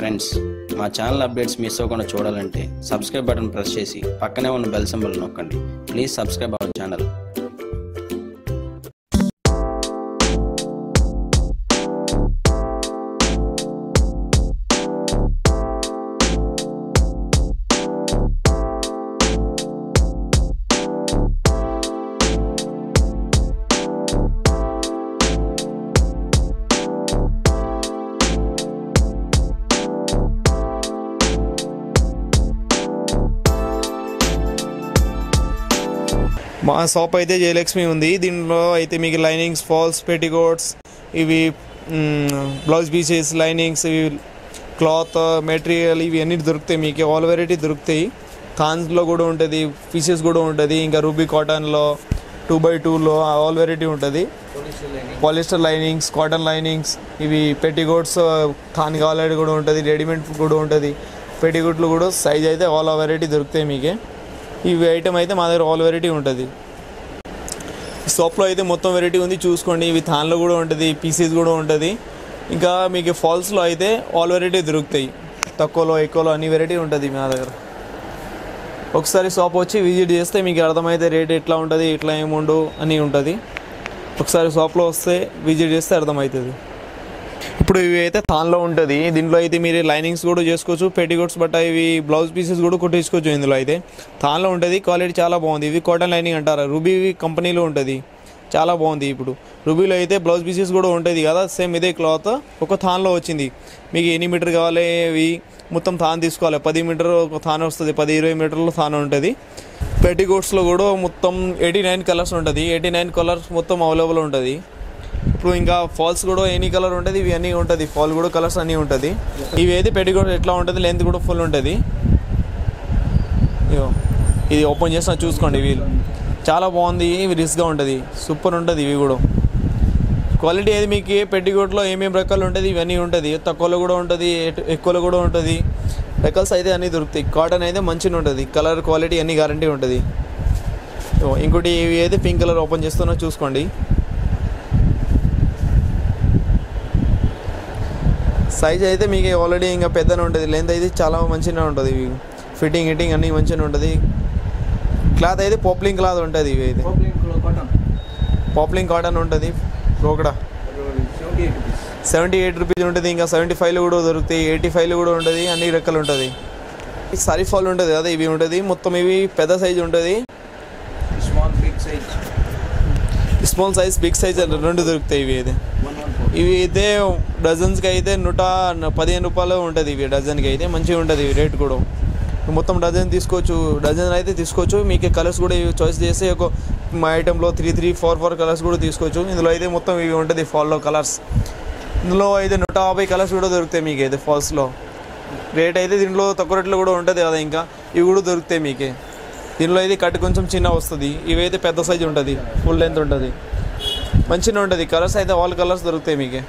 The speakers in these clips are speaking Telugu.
ఫ్రెండ్స్, మా ఛానల్ అప్డేట్స్ మిస్ అవ్వకుండా చూడాలంటే సబ్స్క్రైబ్ బటన్ ప్రెస్ చేసి పక్కనే ఉన్న బెల్ సింబల్ నొక్కండి. Please subscribe our channel. మా షాప్ అయితే జయలక్ష్మి ఉంది. దీంట్లో అయితే మీకు లైనింగ్స్, ఫాల్స్, పెట్టికోట్స్, ఇవి బ్లౌజ్ పీసెస్, లైనింగ్స్, ఇవి క్లాత్ మెటీరియల్, ఇవి అన్నీ దొరుకుతాయి. మీకు ఆల్ వెరైటీ దొరుకుతాయి. థాన్స్లో కూడా ఉంటుంది, పీసెస్ కూడా ఉంటుంది. ఇంకా రూబీ కాటన్లో 2x2లో ఆల్ వెరైటీ ఉంటుంది. పాలిస్టర్ లైనింగ్స్, కాటన్ లైనింగ్స్, ఇవి పెట్టికోట్స్ థాన్ కావాలంటే కూడా ఉంటుంది. రెడీమేడ్ కూడా ఉంటుంది. పెట్టికోట్లు కూడా సైజ్ అయితే ఆల్ వెరైటీ దొరుకుతాయి మీకే. ఇవి ఐటమ్ అయితే మా దగ్గర ఆల్ వెరైటీ ఉంటుంది. షాప్లో అయితే మొత్తం వెరైటీ ఉంది, చూసుకోండి. ఇవి థాన్లో కూడా ఉంటుంది, పీసెస్ కూడా ఉంటుంది. ఇంకా మీకు ఫాల్స్లో అయితే ఆల్ వెరైటీ దొరుకుతాయి. తక్కువలో ఎక్కువలో అన్ని వెరైటీ ఉంటుంది మా దగ్గర. ఒకసారి షాప్ వచ్చి విజిట్ చేస్తే మీకు అర్థమైతే రేట్ ఎట్లా ఉంటుంది, ఎట్లా ఏముండు అని ఉంటుంది. ఒకసారి షాప్లో వస్తే విజిట్ చేస్తే అర్థమవుతుంది. ఇప్పుడు ఇవి అయితే థాన్లో ఉంటుంది. దీంట్లో అయితే మీరు లైనింగ్స్ కూడా చేసుకోవచ్చు, పెట్టికోట్స్ బట్ట ఇవి బ్లౌజ్ పీసెస్ కూడా కుట్టించుకోవచ్చు. ఇందులో అయితే థాన్లో ఉంటుంది. క్వాలిటీ చాలా బాగుంది. ఇవి కాటన్ లైనింగ్ అంటారు, రూబీ కంపెనీలో ఉంటుంది. చాలా బాగుంది. ఇప్పుడు రూబీలో అయితే బ్లౌజ్ పీసెస్ కూడా ఉంటుంది కదా, సేమ్ ఇదే క్లాత్ ఒక థాన్లో వచ్చింది. మీకు ఎన్ని మీటర్ కావాలి, ఇవి మొత్తం థాన్ తీసుకోవాలి. 10 మీటర్ ఒక థాన్ వస్తుంది, 10-20 మీటర్లో థాన్ ఉంటుంది. పెట్టికోట్స్లో కూడా మొత్తం 89 కలర్స్ ఉంటుంది. 89 కలర్స్ మొత్తం అవైలబుల్ ఉంటుంది. ఇప్పుడు ఇంకా ఫాల్స్ కూడా ఎనీ కలర్ ఉంటుంది, ఇవి అన్నీ ఉంటుంది. ఫాల్ కూడా కలర్స్ అన్నీ ఉంటుంది. ఇవి అయితే పెట్టికోట్ ఎట్లా ఉంటుంది, లెంత్ కూడా ఫుల్ ఉంటుంది. ఇది ఓపెన్ చేసిన చూసుకోండి. ఇవి చాలా బాగుంది, ఇవి రిస్క్గా ఉంటుంది, సూపర్ ఉంటుంది. ఇవి కూడా క్వాలిటీ అయితే మీకు పెట్టికోట్లో ఏమేమి రకాలు ఉంటుంది ఇవన్నీ ఉంటుంది. తక్కువలో కూడా ఉంటుంది, ఎక్కువలో కూడా ఉంటుంది. రకాల్స్ అయితే అన్నీ దొరుకుతాయి. కాటన్ అయితే మంచిగా ఉంటుంది, కలర్ క్వాలిటీ అన్నీ గ్యారంటీ ఉంటుంది. ఇంకోటి ఇవి అయితే పింక్ కలర్ ఓపెన్ చేస్తున్నా చూసుకోండి. సైజ్ అయితే మీకు ఆల్రెడీ ఇంకా పెద్దనే ఉంటుంది. లెంత్ అయితే చాలా మంచిగా ఉంటుంది. ఇవి ఫిట్టింగ్ అన్నీ మంచిగా ఉంటుంది. క్లాత్ అయితే పాప్లింగ్ క్లాత్ ఉంటుంది. ఇవి అయితే పాప్లింగ్ కాటన్ ఉంటుంది. రోకడా 78 రూపీస్ ఉంటుంది. ఇంకా 75లో కూడా దొరుకుతాయి, 85లో కూడా ఉంటుంది. అన్ని రకాలు ఉంటుంది. సారీ ఫాల్ ఉంటుంది కదా, ఇవి ఉంటుంది. మొత్తం ఇవి పెద్ద సైజ్ ఉంటుంది. స్మాల్ సైజ్, బిగ్ సైజ్ రెండు దొరుకుతాయి. ఇవి అయితే ఇవి అయితే డజన్స్కి అయితే 115 రూపాయలు ఉంటుంది. ఇవి డజన్కి అయితే మంచిగా ఉంటుంది. రేట్ కూడా మొత్తం డజన్ తీసుకోవచ్చు, డజన్ అయితే తీసుకోవచ్చు. మీకు కలర్స్ కూడా ఇవి చాయిస్ చేస్తే ఒక మా ఐటెంలో 3-4 కలర్స్ కూడా తీసుకోవచ్చు. ఇందులో అయితే మొత్తం ఇవి ఉంటుంది ఫాల్లో కలర్స్. ఇందులో అయితే 150 కలర్స్ కూడా దొరుకుతాయి మీకు అయితే ఫాల్స్లో. రేట్ అయితే దీంట్లో తక్కువ రేట్లో కూడా ఉంటుంది కదా. ఇంకా ఇవి కూడా దొరుకుతాయి మీకే. దీనిలో అయితే కట్ కొంచెం చిన్న వస్తుంది. ఇవైతే పెద్ద సైజు ఉంటుంది, ఫుల్ లెంత్ ఉంటుంది, మంచిగా ఉంటుంది. కలర్స్ అయితే ఆల్ కలర్స్ దొరుకుతాయి మీకే.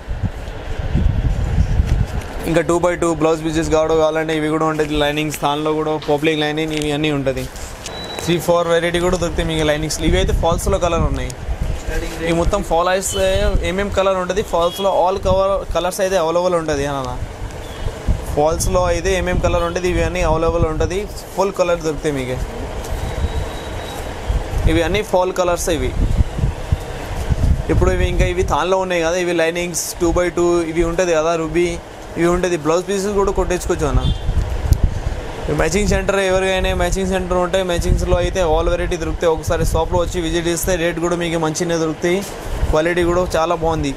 ఇంకా 2x2 బ్లౌజ్ పీసెస్ కావాలంటే ఇవి కూడా ఉంటుంది. లైనింగ్స్ దానిలో కూడా పాప్లింగ్ లైనింగ్ ఇవి అన్నీ ఉంటుంది. 3-4 వెరైటీ కూడా దొరుకుతాయి మీకు లైనింగ్స్. ఇవి అయితే ఫాల్స్లో కలర్ ఉన్నాయి. ఇవి మొత్తం ఫాల్ ఐస్ ఏమేమి కలర్ ఉంటుంది ఫాల్స్లో ఆల్ కలర్స్ అయితే అవైలబుల్ ఉంటుంది అన్న. ఫాల్స్లో అయితే ఏమేమి కలర్ ఉంటుంది ఇవి అన్నీ అవైలబుల్ ఉంటుంది. ఫుల్ కలర్ దొరుకుతాయి మీకు. ఇవి అన్నీ ఫాల్ కలర్స్. ఇవి ఇప్పుడు ఇవి ఇంకా ఇవి థాన్లో ఉన్నాయి కదా, ఇవి లైనింగ్స్ 2x2 ఇవి ఉంటుంది కదా, రూబీ ఇవి ఉంటుంది. బ్లౌజ్ పీసెస్ కూడా కొట్టించుకోవచ్చు అన్న. మ్యాచింగ్ సెంటర్ ఎవరికైనా మ్యాచింగ్ సెంటర్ ఉంటాయి. మ్యాచింగ్స్లో అయితే ఆల్ వెరైటీ దొరుకుతాయి. ఒకసారి షాప్లో వచ్చి విజిట్ చేస్తే రేట్ కూడా మీకు మంచిగా దొరుకుతాయి. క్వాలిటీ కూడా చాలా బాగుంది.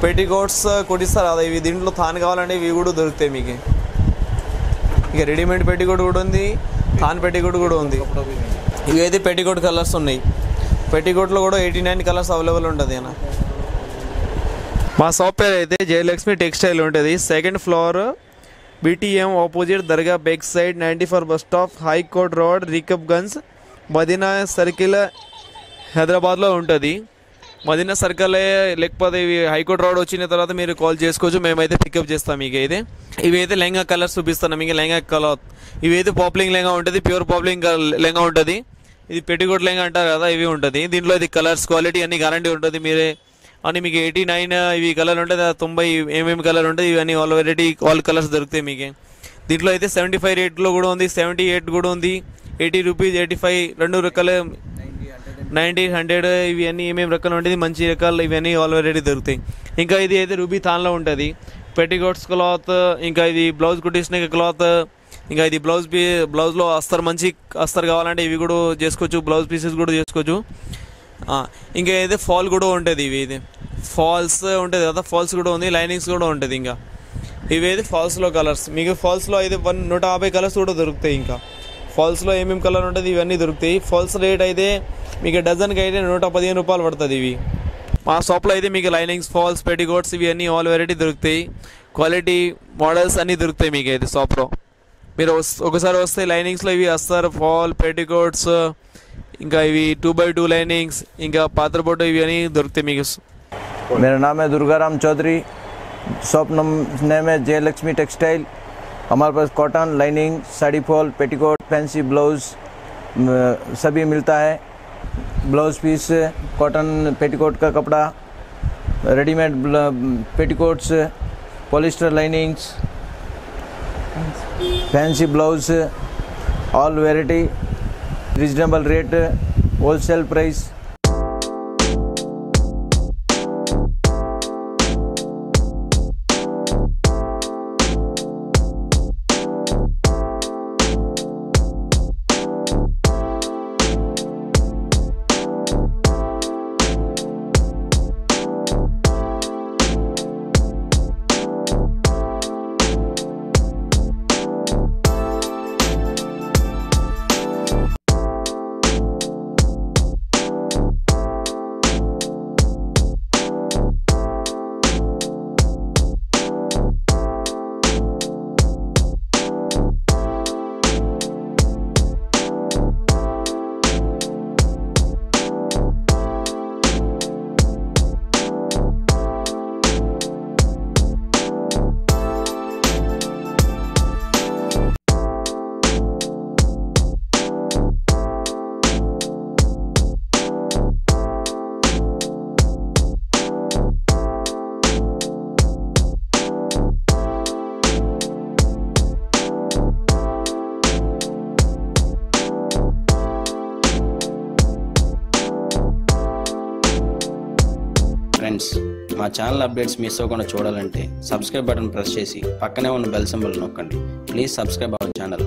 పెట్టికోట్స్ కొట్టిస్తారు కదా, ఇవి దీంట్లో థాన్ కావాలంటే ఇవి కూడా దొరుకుతాయి మీకు. ఇక రెడీమేడ్ పెట్టికోట్ కూడా ఉంది, థాన్ పెట్టికోట్ కూడా ఉంది. ఇవి అయితే పెట్టికోట్ కలర్స్ ఉన్నాయి. పెట్టికోట్లో కూడా 89 కలర్స్ అవైలబుల్ ఉంటుంది అన్న. మా షాప్ పేరు అయితే జయలక్ష్మి టెక్స్టైల్ ఉంటుంది. 2nd floor, BTM opposite Dargah back side, 94 bus stop, high court road, Rikabganj, Madina circle, హైదరాబాద్లో ఉంటుంది. మదీనా సర్కిల్ లేకపోతే ఇవి హైకోర్ట్ రోడ్ వచ్చిన తర్వాత మీరు కాల్ చేసుకోవచ్చు, మేమైతే పికప్ చేస్తాం మీకు. అయితే ఇవి అయితే లెహంగా కలర్స్ చూపిస్తాను మీకు. లెహంగా కలర్ ఇవి అయితే పాప్లింగ్ లెహంగా ఉంటుంది, ప్యూర్ పాప్లింగ్ లెహంగా ఉంటుంది. ఇది పెట్టికోట్ లెహంగా అంటారు కదా, ఇవి ఉంటుంది. దీంట్లో ఇది కలర్స్ క్వాలిటీ అన్ని గ్యారంటీ ఉంటుంది. మీరే అని మీకు 89 ఇవి కలర్ ఉంటుంది, 90 కలర్ ఉంటుంది. ఇవన్నీ ఆల్ కలర్స్ దొరుకుతాయి మీకు. దీంట్లో అయితే 75 రేట్లో కూడా ఉంది, 78 కూడా ఉంది, 80 రూపీస్, 85 రెండు రకాల 90, 100 ఇవన్నీ ఏమేమి రకాలు ఉంటుంది, మంచి రకాలు ఇవన్నీ ఆల్రెడీ దొరుకుతాయి. ఇంకా ఇది అయితే రూబీ థాన్లో ఉంటుంది, పెట్టికోట్స్ క్లాత్. ఇంకా ఇది బ్లౌజ్ కుట్టించిన క్లాత్. ఇంకా ఇది బ్లౌజ్లో మంచి అస్తర్ కావాలంటే ఇవి కూడా చేసుకోవచ్చు, బ్లౌజ్ పీసెస్ కూడా చేసుకోవచ్చు. ఇంకా అయితే ఫాల్ కూడా ఉంటుంది, ఇది ఫాల్స్ ఉంటుంది కదా, ఫాల్స్ కూడా ఉంది, లైనింగ్స్ కూడా ఉంటుంది. ఇంకా ఇవి అయితే ఫాల్స్లో కలర్స్. మీకు ఫాల్స్లో అయితే 150 కలర్స్ కూడా దొరుకుతాయి. ఇంకా ఫాల్స్లో ఏమేమి కలర్ ఉంటుంది ఇవన్నీ దొరుకుతాయి. ఫాల్స్ రేట్ అయితే మీకు డజన్కి అయితే 115 రూపాయలు పడుతుంది. ఇవి మా షాప్లో అయితే మీకు లైనింగ్స్, ఫాల్స్, పెట్టికోట్స్ ఇవి అన్నీ ఆల్ వెరైటీ దొరుకుతాయి. క్వాలిటీ మోడల్స్ అన్నీ దొరుకుతాయి మీకు అయితే షాప్లో. మీరు ఒకసారి వస్తే లైనింగ్స్లో ఇవి అస్తర్, ఫాల్, పెట్టికోట్స్, ఇంకా ఇవి 2x2 లైనింగ్స్, ఇంకా పాత్రపోటు ఇవి అన్నీ దొరుకుతాయి మీకు. मेरा नाम है दुर्गाराम चौधरी, शॉप नेम है जय लक्ष्मी टेक्सटाइल। हमारे पास cotton, lining, sari fall, petticoat, fancy blouse सभी मिलता है। ब्लाउज पीस, कॉटन पेटीकोट का कपड़ा, readymade petticoats, polyester linings, fancy blouse, all variety, reasonable rate, wholesale price. Friends, మా ఛానల్ అప్డేట్స్ మిస్ అవ్వకుండా చూడాలంటే సబ్స్క్రైబ్ బటన్ ప్రెస్ చేసి పక్కనే ఉన్న బెల్ సింబల్ నొక్కండి. Please subscribe our channel.